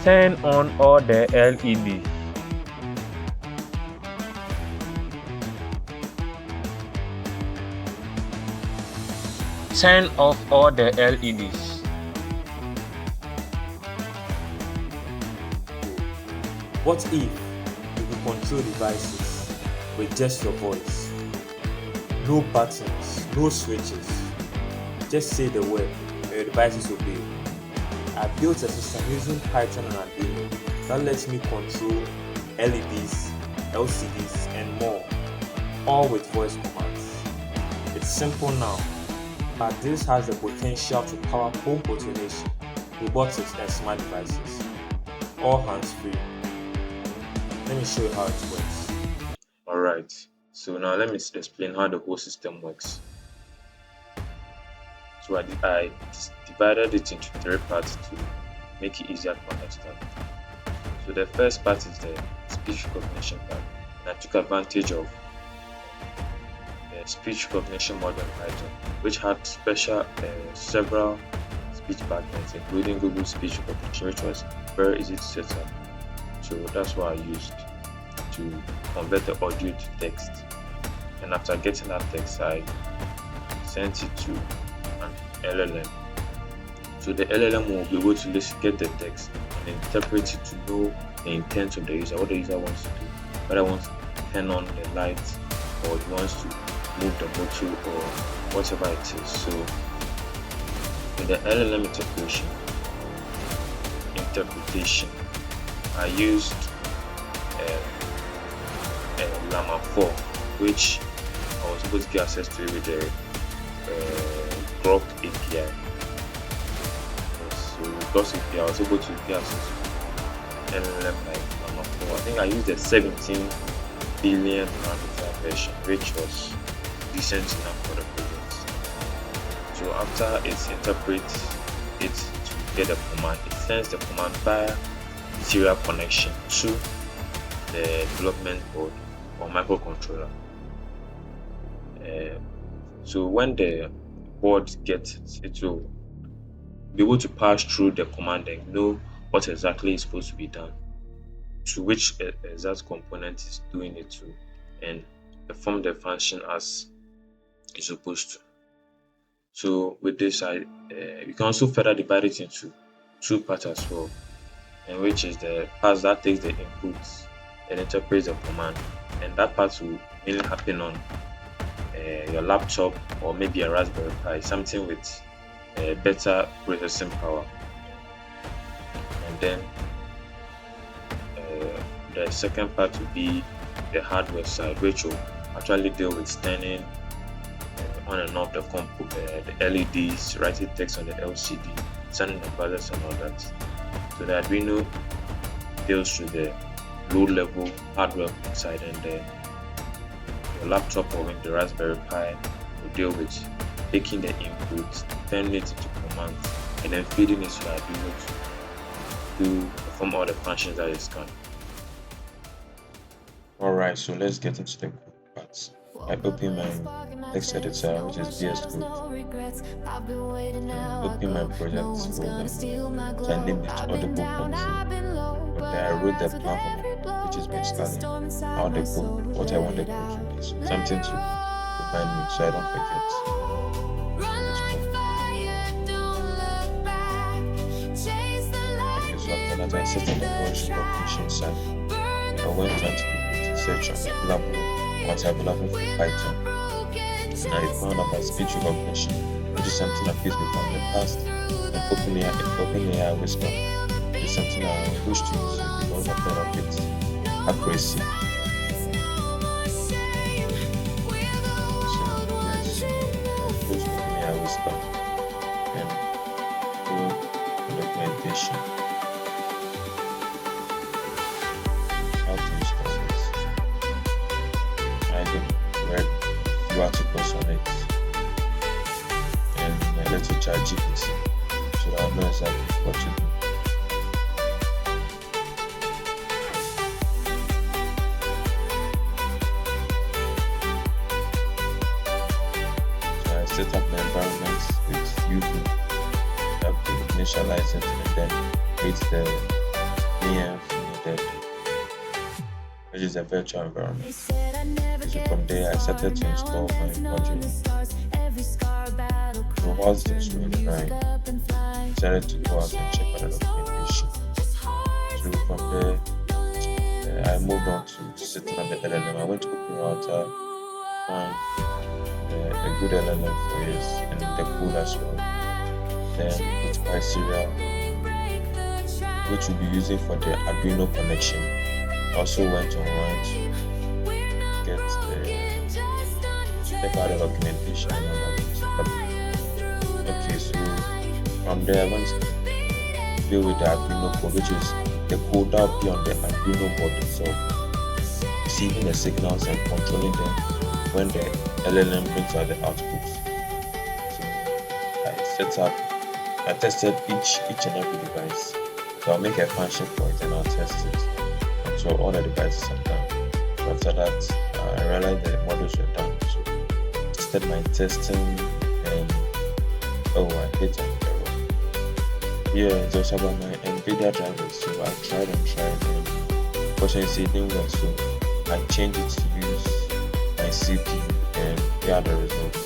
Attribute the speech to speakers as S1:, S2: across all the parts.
S1: Turn on all the LEDs. Turn off all the LEDs.
S2: What if you could control devices with just your voice? No buttons, no switches. Just say the word and your devices obey. I built a system using Python and Arduino that lets me control LEDs, LCDs, and more, all with voice commands. It's simple now, but this has the potential to power home automation, robotics, and smart devices, all hands-free. Let me show you how it works.
S1: Alright, so now let me explain how the whole system works. So I divided it into 3 parts to make it easier to understand. So the first part is the speech recognition part, and I took advantage of the speech recognition model in Python, which had several speech patterns, including Google Speech Recognition, which was very easy to set up. So that's what I used to convert the audio to text. And after getting that text, I sent it to an LLM. So the LLM will be able to get the text and interpret it to know the intent of the user, what the user wants to do, whether he wants to turn on the light or he wants to move the motor or whatever it is. So with the LLM interpretation, I used Llama 4, which I was able to get access to with the Grok API. So with Grok API, I was able to get access to LLM like Llama 4. I think I used the 17 billion parameter version, which was decent enough for the project. So after it interprets it to get the command, it sends the command via serial connection to the development board or microcontroller. So when the board gets it, it will be able to pass through the command and know what exactly is supposed to be done, to which exact component is doing it to, and perform the function as it's supposed to. So with this, you can also further divide it into 2 parts as well, and which is the part that takes the inputs and interprets the command, and that part will mainly happen on your laptop or maybe a Raspberry Pi, something with better processing power. And then the second part will be the hardware side, which will actually deal with turning on and off the LEDs, writing text on the LCD, sending the buzzers and all that. So the Arduino deals with the low-level hardware side, and your laptop or the Raspberry Pi will deal with taking the input, turning it into commands, and then feeding it to the Arduino to perform all the functions that it's can. Alright, so let's get into the parts. I open my text editor, which is VS Code. Open my project folder. So I named it Audible Control. But then I wrote the plan for my, which is basically how the code, what I want the code to be. So something to remind me so I don't forget. Okay, so after that I set up the voice recognition side. I went to search available, what's available for Python. And I found out that speech recognition, which is something I've used before in the past, and OpenAI Whisper is something I wish to use because I've heard of its accuracy. So yes, I use OpenAI Whisper and do documentation. How to install it. I read few articles on it and I let it chat GPT so that I know exactly what to do. So I set up my environment with UV, have to initialize it and then create the needed, which is a virtual environment. So from there, I started to install my module. So whilst this was running, I decided to go out and check out the documentation. So from there, I moved on to setting up the LLM. I went to Open Router, found a good LLM for it, and the code as well. Then with pySerial, which we'll be using for the Arduino connection. Also went online to get check out the documentation and all that. Okay, so from there I went to deal with the Arduino code, which is the code that will be on the Arduino board itself, receiving the signals and controlling them when the LLM brings out the outputs. So I tested each and every device. So I'll make a function for it and I'll test it until all the devices are done. So after that, I realized the models were done. So I tested my testing and I hit an error. Yeah, it was about my NVIDIA drivers. So I tried and unfortunately it didn't work. So I changed it to use my CPU and here are the results.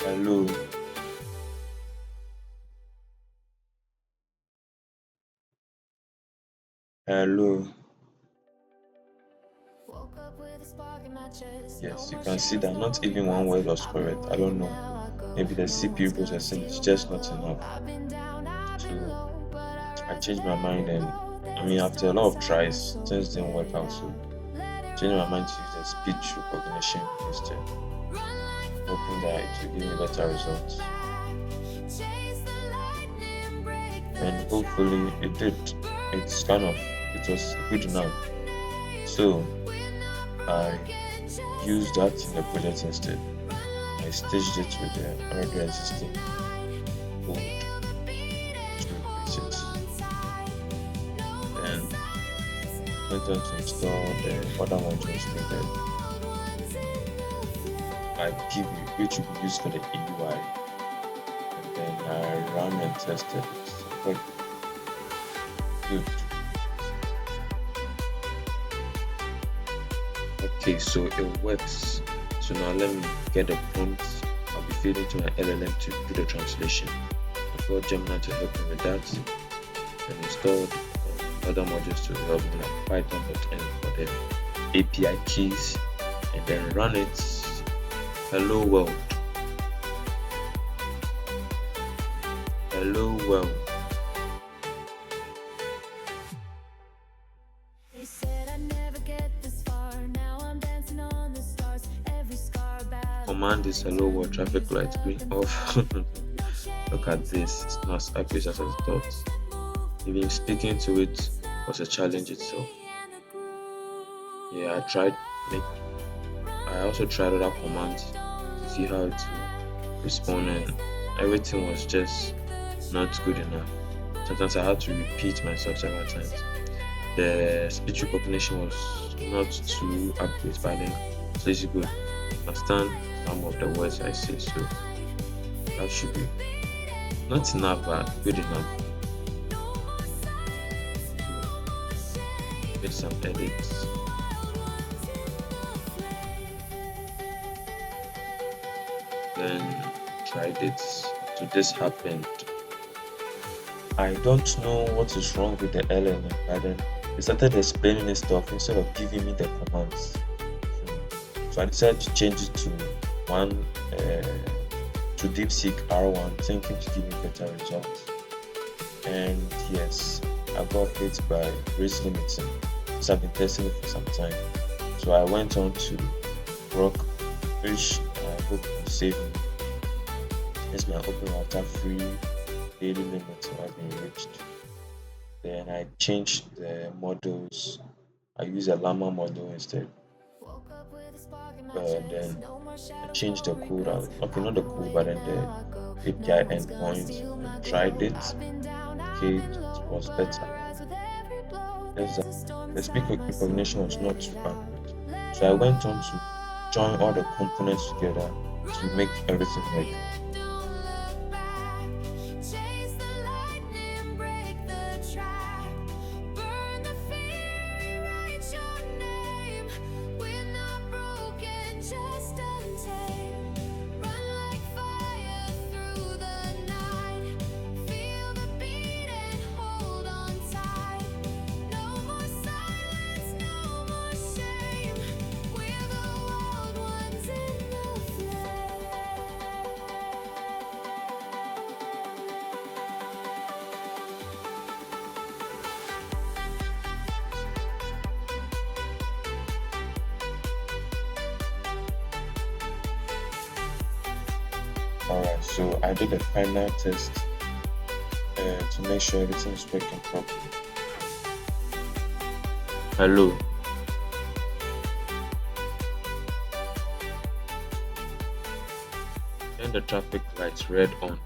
S1: Hello. Hello. Yes, you can see that not even one word was correct. I don't know. Maybe the CPU processing is just not enough. So I changed my mind, and after a lot of tries, things didn't work out. So I changed my mind to use the speech recognition instead, hoping that it will give me better results. And hopefully it did. It was good enough. So I used that in the project instead. I staged it with the already existing code to replace it. Then went on to install the other modules needed, like PV, which will be used for the EUI. And then I ran and tested it. Quite good. Okay, so it works. So now let me get the prompt. I'll be feeding to my LLM to do the translation. I've got Gemini to help me with that, and installed other modules to help me, like Python.n for the API keys, and then run it. Hello world. Hello world. Command is hello world, traffic light green off. Look at this, it's not as accurate as I thought. Even speaking to it was a challenge itself. Yeah, I also tried other commands to see how it would respond, and everything was just not good enough. Sometimes I had to repeat myself several times. The speech recognition was not too accurate, but then so it's good. Understand some of the words I say, so that should be not enough but good enough. Make some edits. Then tried it. So this happened. I don't know what is wrong with the LLM, but then it started explaining this stuff instead of giving me the commands. So I decided to change it to DeepSeek R1, thinking to give me better results. And yes, I got hit by race limiting because I've been testing it for some time. So I went on to Rock, which I hope will save me. It's my open router free daily limit has been reached. Then I changed the models. I use a llama model instead. Then I changed the code out. Okay, not the code, but then the API endpoint. And tried it. Okay, it was better. The speech recognition was not too accurate. So I went on to join all the components together to make everything work. Alright, so I did a final test to make sure everything is working properly. Hello. Turn the traffic lights red on.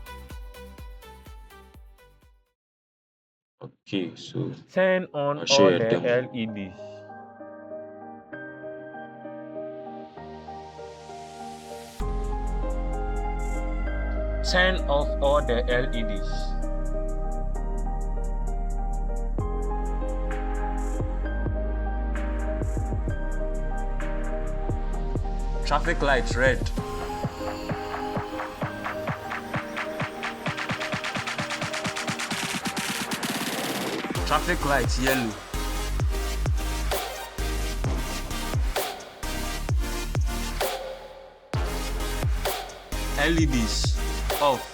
S1: Okay, so
S2: Turn on
S1: I'll show
S2: all
S1: you a
S2: the
S1: demo.
S2: LEDs. Turn off all the LEDs. Traffic lights red. Traffic lights yellow. LEDs off.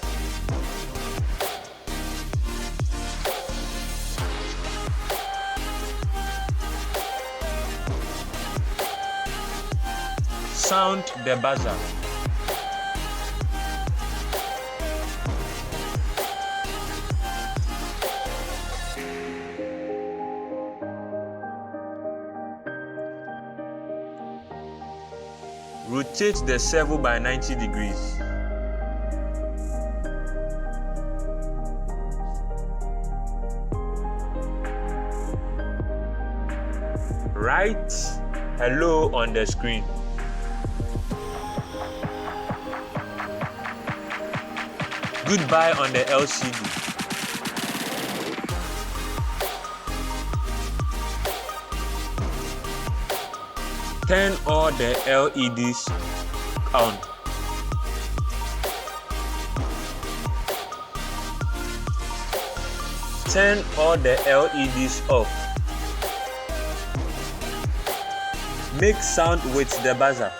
S2: Sound the buzzer. Rotate the servo by 90 degrees. Write hello on the screen. Goodbye on the LCD. Turn all the LEDs on. Turn all the LEDs off. Make sound with the buzzer.